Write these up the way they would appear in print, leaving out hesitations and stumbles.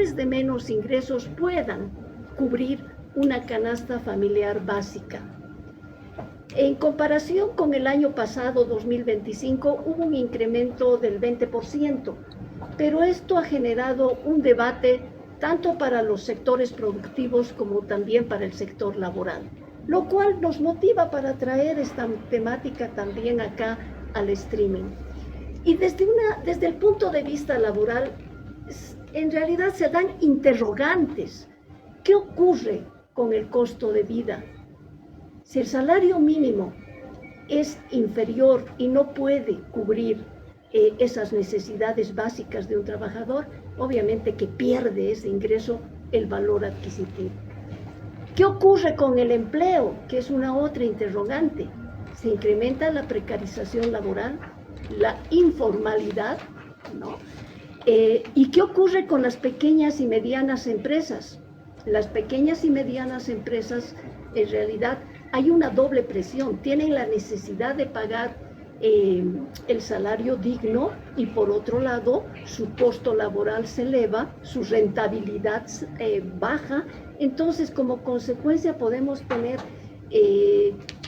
hogares de menos ingresos puedan cubrir una canasta familiar básica. En comparación con el año pasado, 2025, hubo un incremento del 20%, pero esto ha generado un debate tanto para los sectores productivos como también para el sector laboral, lo cual nos motiva para traer esta temática también acá al streaming. Y desde el punto de vista laboral, en realidad se dan interrogantes. ¿Qué ocurre con el costo de vida? Si el salario mínimo es inferior y no puede cubrir esas necesidades básicas de un trabajador, obviamente que pierde ese ingreso el valor adquisitivo. ¿Qué ocurre con el empleo? Que es una otra interrogante. Se incrementa la precarización laboral, la informalidad, ¿no? ¿Y qué ocurre con las pequeñas y medianas empresas? Las pequeñas y medianas empresas, en realidad, hay una doble presión. Tienen la necesidad de pagar el salario digno y, por otro lado, su costo laboral se eleva, su rentabilidad baja. Entonces, como consecuencia, podemos tener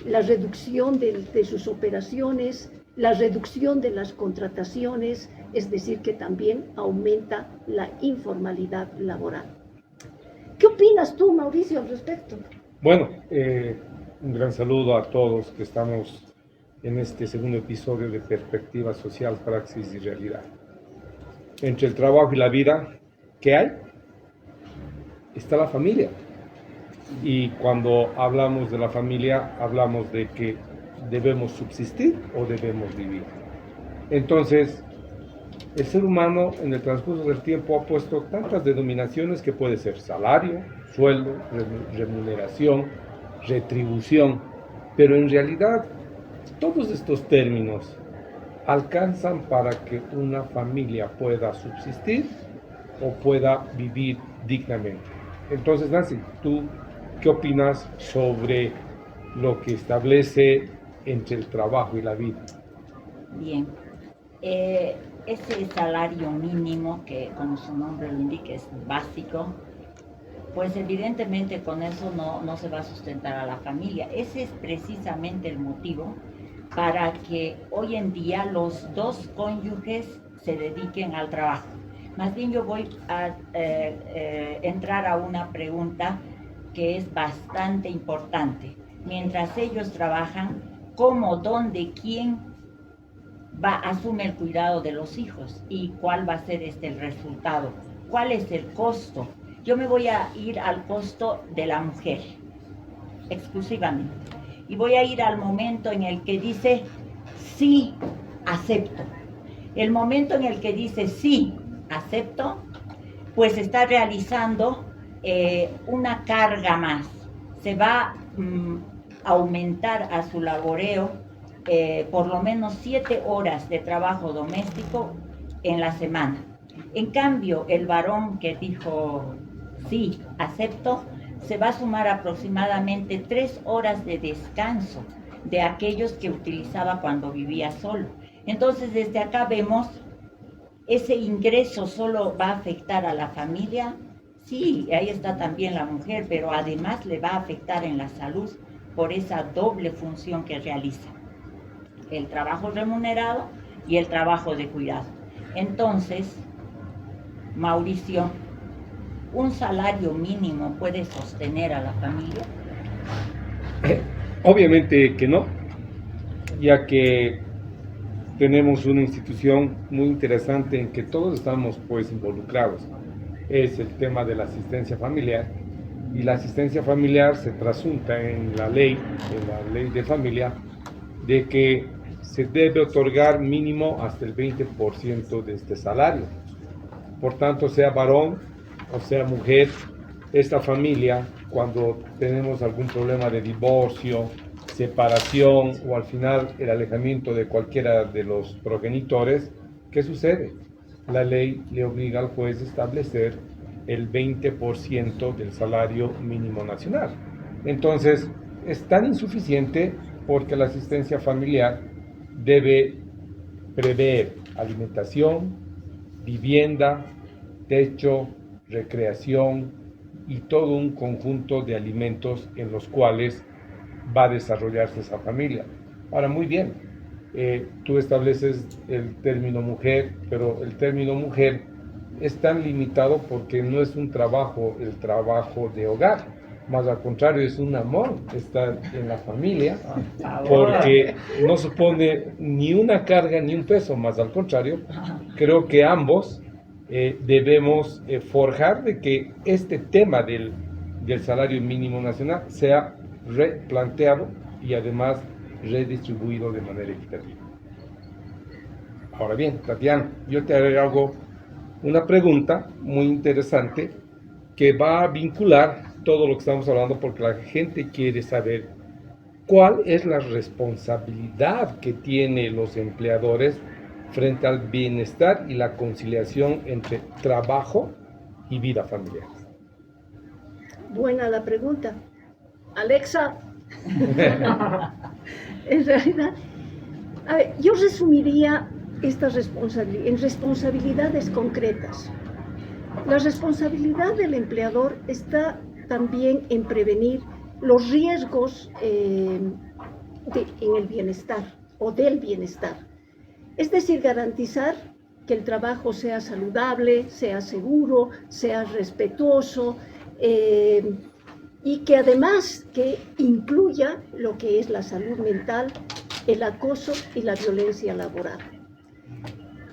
la reducción de sus operaciones, la reducción de las contrataciones, es decir, que también aumenta la informalidad laboral. ¿Qué opinas tú, Mauricio, al respecto? Bueno, un gran saludo a todos que estamos en este segundo episodio de Perspectiva Social, Praxis y Realidad. Entre el trabajo y la vida, ¿qué hay? Está la familia. Y cuando hablamos de la familia, hablamos de que debemos subsistir o debemos vivir. Entonces, el ser humano en el transcurso del tiempo ha puesto tantas denominaciones que puede ser salario, sueldo, remuneración, retribución, pero en realidad todos estos términos alcanzan para que una familia pueda subsistir o pueda vivir dignamente. Entonces, Nancy, ¿tú qué opinas sobre lo que establece entre el trabajo y la vida? Bien, ese salario mínimo que, como su nombre lo indica, es básico, pues evidentemente con eso no se va a sustentar a la familia. Ese es precisamente el motivo para que hoy en día los dos cónyuges se dediquen al trabajo. Más bien yo voy a entrar a una pregunta que es bastante importante. Mientras ellos trabajan, ¿cómo, dónde, quién asume el cuidado de los hijos? ¿Y cuál va a ser el resultado? ¿Cuál es el costo? Yo me voy a ir al costo de la mujer, exclusivamente. Y voy a ir al momento en el que dice, sí, acepto. El momento en el que dice, sí, acepto, pues está realizando una carga más. Se va a aumentar a su laboreo por lo menos 7 horas de trabajo doméstico en la semana. En cambio, el varón que dijo, sí, acepto, se va a sumar aproximadamente 3 horas de descanso de aquellos que utilizaba cuando vivía solo. Entonces, desde acá vemos, ¿ese ingreso solo va a afectar a la familia? Sí, ahí está también la mujer, pero además le va a afectar en la salud por esa doble función que realiza. El trabajo remunerado y el trabajo de cuidado. Entonces, Mauricio, ¿un salario mínimo puede sostener a la familia? Obviamente que no, ya que tenemos una institución muy interesante en que todos estamos pues involucrados. Es el tema de la asistencia familiar, y la asistencia familiar se trasunta en la ley de familia, de que se debe otorgar mínimo hasta el 20% de este salario. Por tanto, sea varón o sea mujer, esta familia, cuando tenemos algún problema de divorcio, separación o al final el alejamiento de cualquiera de los progenitores, ¿qué sucede? La ley le obliga al juez a establecer el 20% del salario mínimo nacional. Entonces, es tan insuficiente porque la asistencia familiar debe prever alimentación, vivienda, techo, recreación y todo un conjunto de alimentos en los cuales va a desarrollarse esa familia. Ahora, muy bien, tú estableces el término mujer, pero el término mujer es tan limitado porque no es un trabajo, el trabajo de hogar, más al contrario, es un amor estar en la familia, porque no supone ni una carga ni un peso, más al contrario, creo que ambos debemos forjar de que este tema del salario mínimo nacional sea replanteado y además redistribuido de manera equitativa. Ahora bien, Tatiana, yo te hago una pregunta muy interesante que va a vincular todo lo que estamos hablando porque la gente quiere saber cuál es la responsabilidad que tienen los empleadores frente al bienestar y la conciliación entre trabajo y vida familiar. Buena la pregunta. Alexa, en realidad, a ver, yo resumiría esta responsabilidad en responsabilidades concretas. La responsabilidad del empleador está también en prevenir los riesgos en el bienestar o del bienestar. Es decir, garantizar que el trabajo sea saludable, sea seguro, sea respetuoso y que además que incluya lo que es la salud mental, el acoso y la violencia laboral.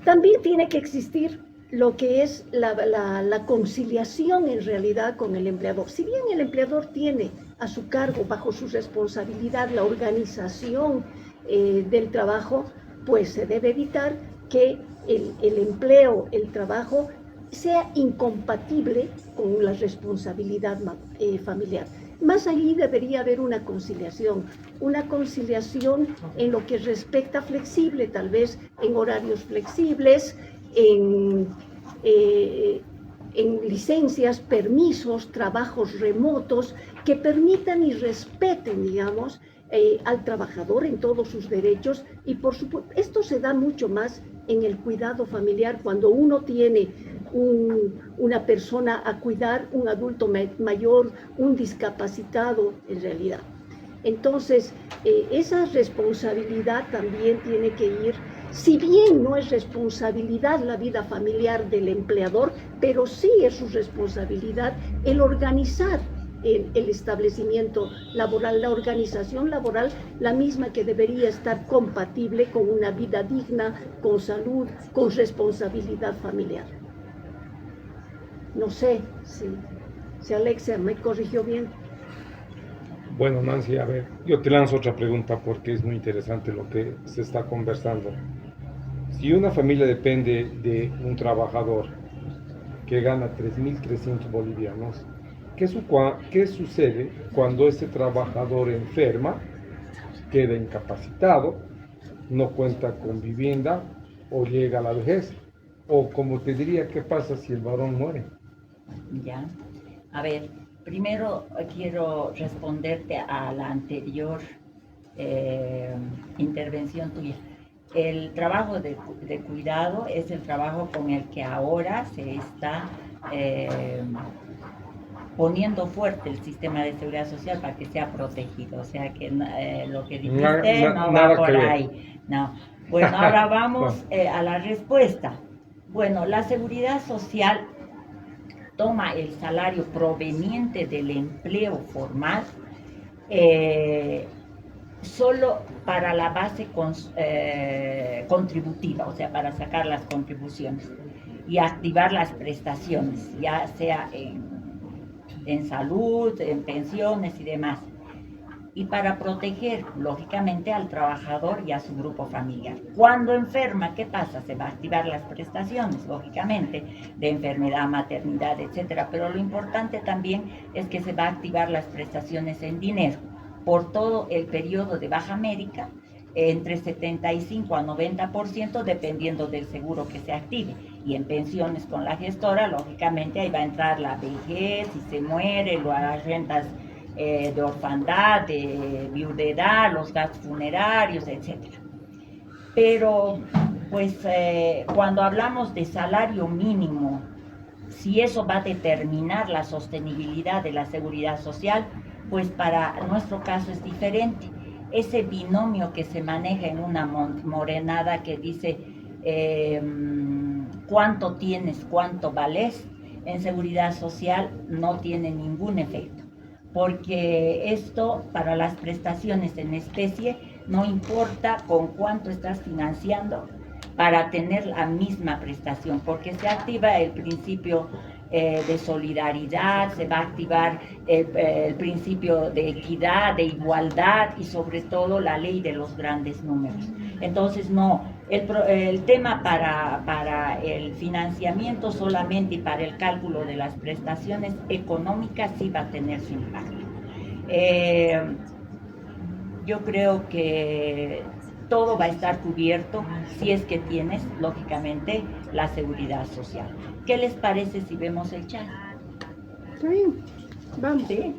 También tiene que existir lo que es la conciliación en realidad con el empleador. Si bien el empleador tiene a su cargo, bajo su responsabilidad, la organización del trabajo, pues se debe evitar que el empleo, el trabajo, sea incompatible con la responsabilidad familiar. Más allí debería haber una conciliación en lo que respecta flexible, tal vez en horarios flexibles, en licencias, permisos, trabajos remotos que permitan y respeten, digamos, al trabajador en todos sus derechos y por supuesto, esto se da mucho más en el cuidado familiar cuando uno tiene una persona a cuidar, un adulto mayor, un discapacitado en realidad. Entonces, esa responsabilidad también tiene que ir, si bien no es responsabilidad la vida familiar del empleador, pero sí es su responsabilidad el organizar el establecimiento laboral, la organización laboral, la misma que debería estar compatible con una vida digna, con salud, con responsabilidad familiar. No sé si Alexa me corrigió bien. Bueno, Nancy, a ver, yo te lanzo otra pregunta porque es muy interesante lo que se está conversando. Si una familia depende de un trabajador que gana 3.300 bolivianos, ¿qué sucede cuando ese trabajador enferma, queda incapacitado, no cuenta con vivienda o llega a la vejez? O como te diría, ¿qué pasa si el varón muere? Ya, a ver, primero quiero responderte a la anterior intervención tuya. El trabajo de cuidado es el trabajo con el que ahora se está poniendo fuerte el sistema de seguridad social para que sea protegido. O sea que lo que dijiste no va por ahí. No. Bueno, ahora vamos a la respuesta. Bueno, la seguridad social toma el salario proveniente del empleo formal solo para la base contributiva, o sea, para sacar las contribuciones y activar las prestaciones, ya sea en salud, en pensiones y demás. Y para proteger, lógicamente, al trabajador y a su grupo familiar. Cuando enferma, ¿qué pasa? Se va a activar las prestaciones, lógicamente, de enfermedad, maternidad, etcétera. Pero lo importante también es que se va a activar las prestaciones en dinero por todo el periodo de baja médica, entre 75 a 90%, dependiendo del seguro que se active. Y en pensiones con la gestora, lógicamente, ahí va a entrar la vejez, si se muere, las rentas de orfandad, de viudedad, los gastos funerarios, etc. Pero, pues, cuando hablamos de salario mínimo si eso va a determinar la sostenibilidad de la seguridad social, pues para nuestro caso es diferente. Ese binomio que se maneja en una morenada que dice cuánto tienes, cuánto vales, en seguridad social no tiene ningún efecto, porque esto para las prestaciones en especie no importa con cuánto estás financiando para tener la misma prestación, porque se activa el principio de solidaridad, se va a activar el principio de equidad, de igualdad y sobre todo la ley de los grandes números. Entonces no, el tema para el financiamiento solamente y para el cálculo de las prestaciones económicas sí va a tener su impacto. Yo creo que todo va a estar cubierto si es que tienes, lógicamente, la seguridad social. ¿Qué les parece si vemos el chat? Está bien, vamos. ¿Sí?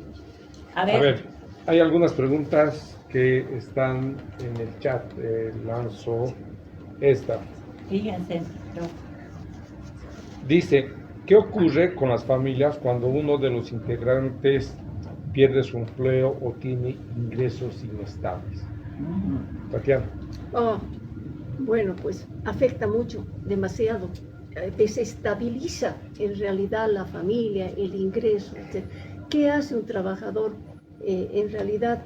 A ver, hay algunas preguntas que están en el chat. Lanzo esta. Fíjense. Dice, ¿qué ocurre con las familias cuando uno de los integrantes pierde su empleo o tiene ingresos inestables? Tatiana. Oh, bueno, pues afecta mucho, demasiado. Desestabiliza en realidad la familia, el ingreso, etc. ¿Qué hace un trabajador? En realidad,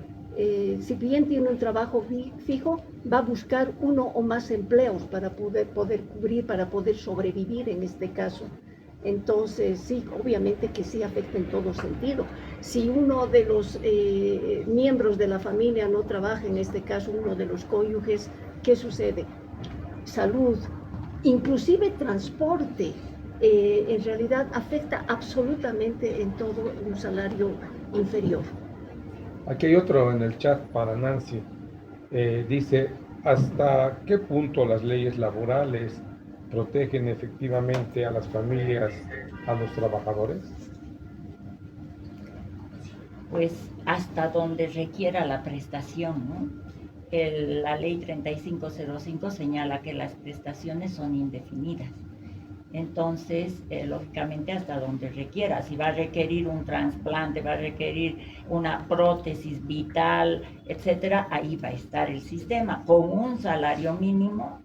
si bien tiene un trabajo fijo, va a buscar uno o más empleos para poder cubrir, para poder sobrevivir en este caso. Entonces, sí, obviamente que sí afecta en todo sentido. Si uno de los miembros de la familia no trabaja, en este caso uno de los cónyuges, ¿qué sucede? Salud, inclusive transporte, en realidad afecta absolutamente en todo un salario inferior. Aquí hay otro en el chat para Nancy. Dice, ¿hasta qué punto las leyes laborales protegen efectivamente a las familias, a los trabajadores? Pues hasta donde requiera la prestación, ¿no? La ley 3505 señala que las prestaciones son indefinidas. Entonces, lógicamente, hasta donde requiera. Si va a requerir un trasplante, va a requerir una prótesis vital, etcétera, ahí va a estar el sistema, con un salario mínimo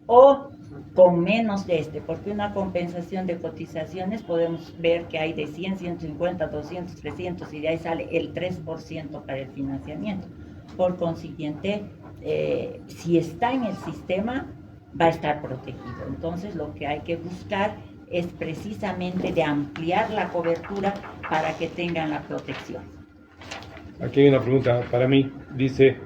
o con menos de porque una compensación de cotizaciones podemos ver que hay de 100, 150, 200, 300 y de ahí sale el 3% para el financiamiento. Por consiguiente, si está en el sistema, va a estar protegido. Entonces, lo que hay que buscar es precisamente de ampliar la cobertura para que tengan la protección. Aquí hay una pregunta para mí. Dice,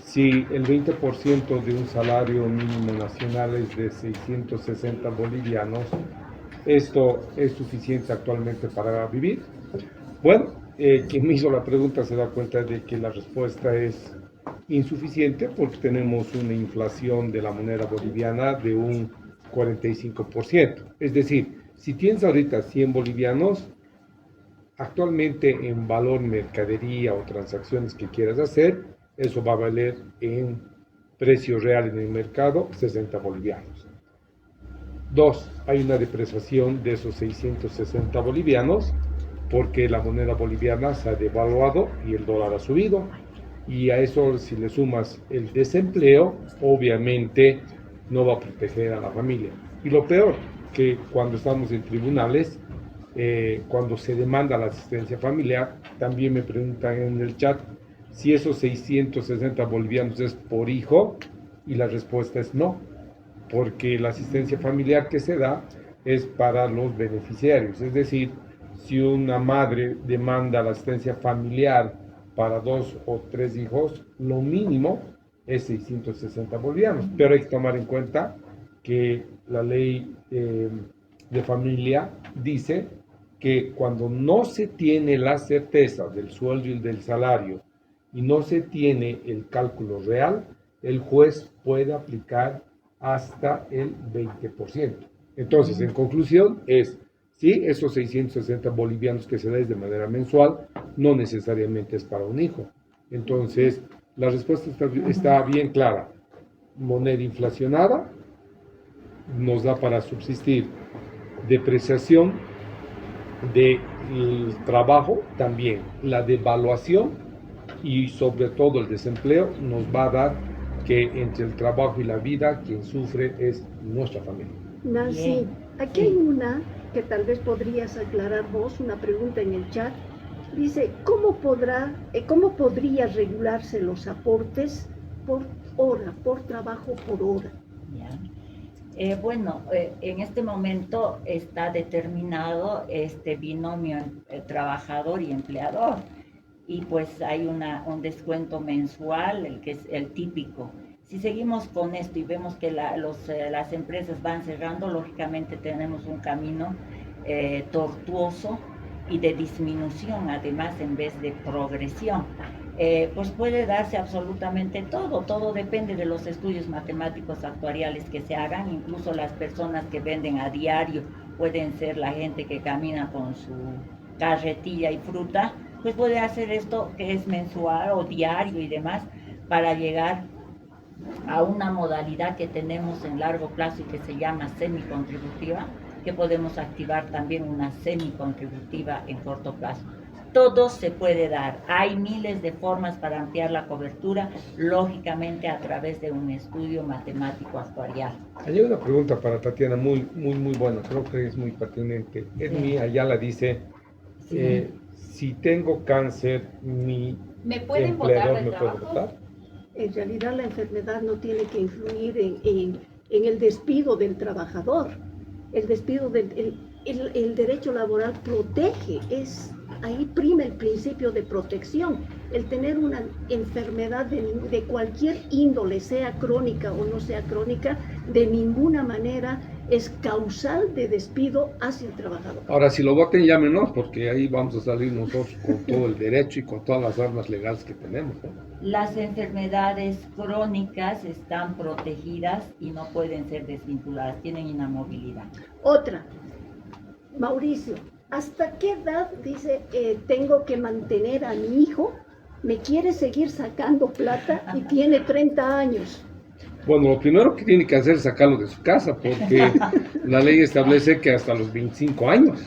si el 20% de un salario mínimo nacional es de 660 bolivianos, ¿esto es suficiente actualmente para vivir? Bueno, quien me hizo la pregunta se da cuenta de que la respuesta es insuficiente porque tenemos una inflación de la moneda boliviana de un 45%. Es decir, si tienes ahorita 100 bolivianos, actualmente en valor mercadería o transacciones que quieras hacer, eso va a valer en precio real en el mercado 60 bolivianos. 2. Hay una depreciación de esos 660 bolivianos porque la moneda boliviana se ha devaluado y el dólar ha subido. Y a eso, si le sumas el desempleo, obviamente no va a proteger a la familia. Y lo peor, que cuando estamos en tribunales, cuando se demanda la asistencia familiar, también me preguntan en el chat si esos 660 bolivianos es por hijo, y la respuesta es no, porque la asistencia familiar que se da es para los beneficiarios. Es decir, si una madre demanda la asistencia familiar para 2 o 3 hijos, lo mínimo es 660 bolivianos. Pero hay que tomar en cuenta que la ley de familia dice que cuando no se tiene la certeza del sueldo y del salario y no se tiene el cálculo real, el juez puede aplicar hasta el 20%. Entonces, en conclusión, sí, esos 660 bolivianos que se da de manera mensual, no necesariamente es para un hijo. Entonces, la respuesta está bien clara. Moneda inflacionada nos da para subsistir. Depreciación del trabajo también, la devaluación y sobre todo el desempleo nos va a dar que entre el trabajo y la vida quien sufre es nuestra familia. Nancy, Bien. aquí hay una que tal vez podrías aclarar vos, una pregunta en el chat. Dice, ¿cómo podría regularse los aportes por hora, por trabajo por hora? Ya. En este momento está determinado este binomio trabajador y empleador, y pues hay un descuento mensual, el que es el típico. Si seguimos con esto y vemos que las empresas van cerrando, lógicamente tenemos un camino tortuoso y de disminución, además, en vez de progresión. Pues puede darse absolutamente todo depende de los estudios matemáticos actuariales que se hagan. Incluso las personas que venden a diario pueden ser la gente que camina con su carretilla y fruta, pues puede hacer esto que es mensual o diario y demás, para llegar a una modalidad que tenemos en largo plazo y que se llama semicontributiva, que podemos activar también una semicontributiva en corto plazo. Todo se puede dar. Hay miles de formas para ampliar la cobertura, lógicamente a través de un estudio matemático actuarial. Hay una pregunta para Tatiana muy buena, creo que es muy pertinente. Edmi Ayala dice, si tengo cáncer, mi ¿Me pueden votar empleador del me puede trabajo? votar. En realidad la enfermedad no tiene que influir en el despido del trabajador. El despido el derecho laboral protege, ahí prima el principio de protección. El tener una enfermedad de cualquier índole, sea crónica o no sea crónica, de ninguna manera es causal de despido hacia el trabajador. Ahora, si lo voten, llámenos, porque ahí vamos a salir nosotros con todo el derecho y con todas las armas legales que tenemos, ¿no? Las enfermedades crónicas están protegidas y no pueden ser desvinculadas, tienen inamovilidad. Otra, Mauricio, ¿hasta qué edad, dice, tengo que mantener a mi hijo? Me quiere seguir sacando plata y tiene 30 años. Bueno, lo primero que tiene que hacer es sacarlo de su casa, porque la ley establece que hasta los 25 años,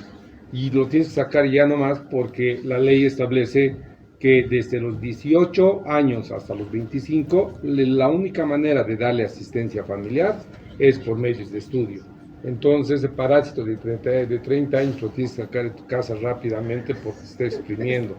y lo tienes que sacar ya nomás porque la ley establece que desde los 18 años hasta los 25, la única manera de darle asistencia familiar es por medios de estudio. Entonces, el parásito de 30 años lo tienes que sacar de tu casa rápidamente porque se está exprimiendo.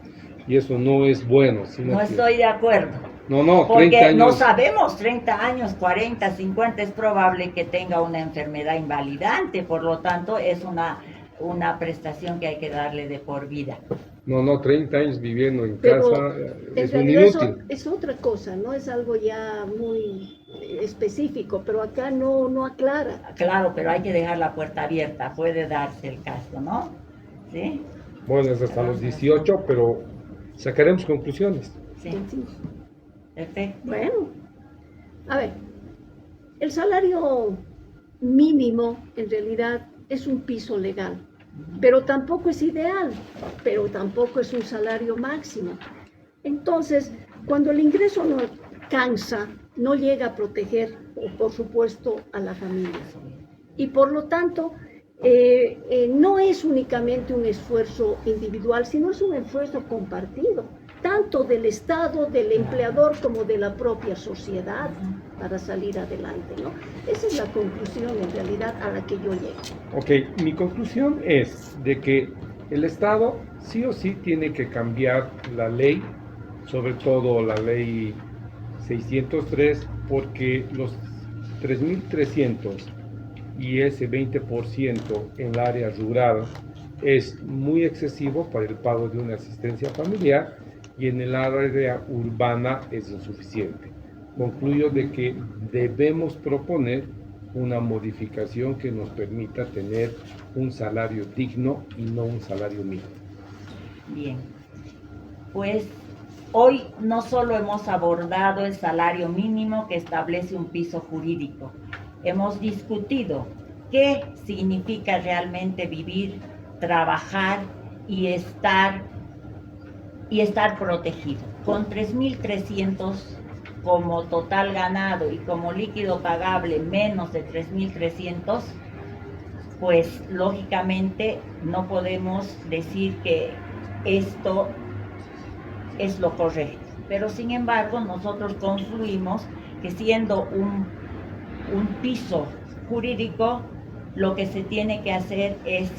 Y eso no es bueno. No estoy de acuerdo. No, 30 porque años. no sabemos, 30 años, 40, 50, es probable que tenga una enfermedad invalidante, por lo tanto es una prestación que hay que darle de por vida. No, 30 años viviendo en Pero casa es en un realidad inútil. es otra cosa, no es algo ya muy específico, pero acá no aclara. Claro, pero hay que dejar la puerta abierta, puede darse el caso, ¿no? ¿Sí? Bueno, es hasta los 18, pero sacaremos conclusiones. Sí, Sí. perfecto. Bueno, a ver, el salario mínimo en realidad es un piso legal, pero tampoco es ideal, pero tampoco es un salario máximo. Entonces, cuando el ingreso no alcanza, no llega a proteger, por supuesto, a la familia. Y por lo tanto, no es únicamente un esfuerzo individual, sino es un esfuerzo compartido, tanto del Estado, del empleador, como de la propia sociedad, para salir adelante, ¿no? Esa es la conclusión, en realidad, a la que yo llego. Ok, mi conclusión es de que el Estado sí o sí tiene que cambiar la ley, sobre todo la ley 603, porque los 3.300 y ese 20% en el área rural es muy excesivo para el pago de una asistencia familiar y en el área urbana es insuficiente. Concluyo de que debemos proponer una modificación que nos permita tener un salario digno y no un salario mínimo. Bien, pues hoy no solo hemos abordado el salario mínimo que establece un piso jurídico, hemos discutido qué significa realmente vivir, trabajar y estar protegido. Con 3.300 como total ganado y como líquido pagable menos de 3.300, pues lógicamente no podemos decir que esto es lo correcto. Pero sin embargo, nosotros concluimos que siendo un piso jurídico, lo que se tiene que hacer es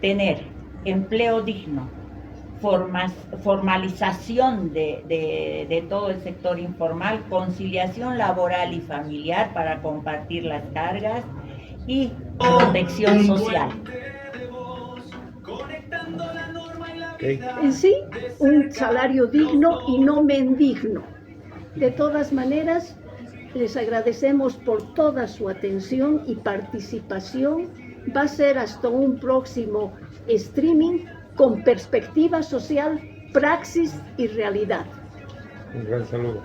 tener empleo digno, formalización de todo el sector informal, conciliación laboral y familiar para compartir las cargas y protección social. Okay. En sí, un salario digno y no mendigno. De todas maneras, les agradecemos por toda su atención y participación. Va a ser hasta un próximo streaming con perspectiva social, praxis y realidad. Un gran saludo.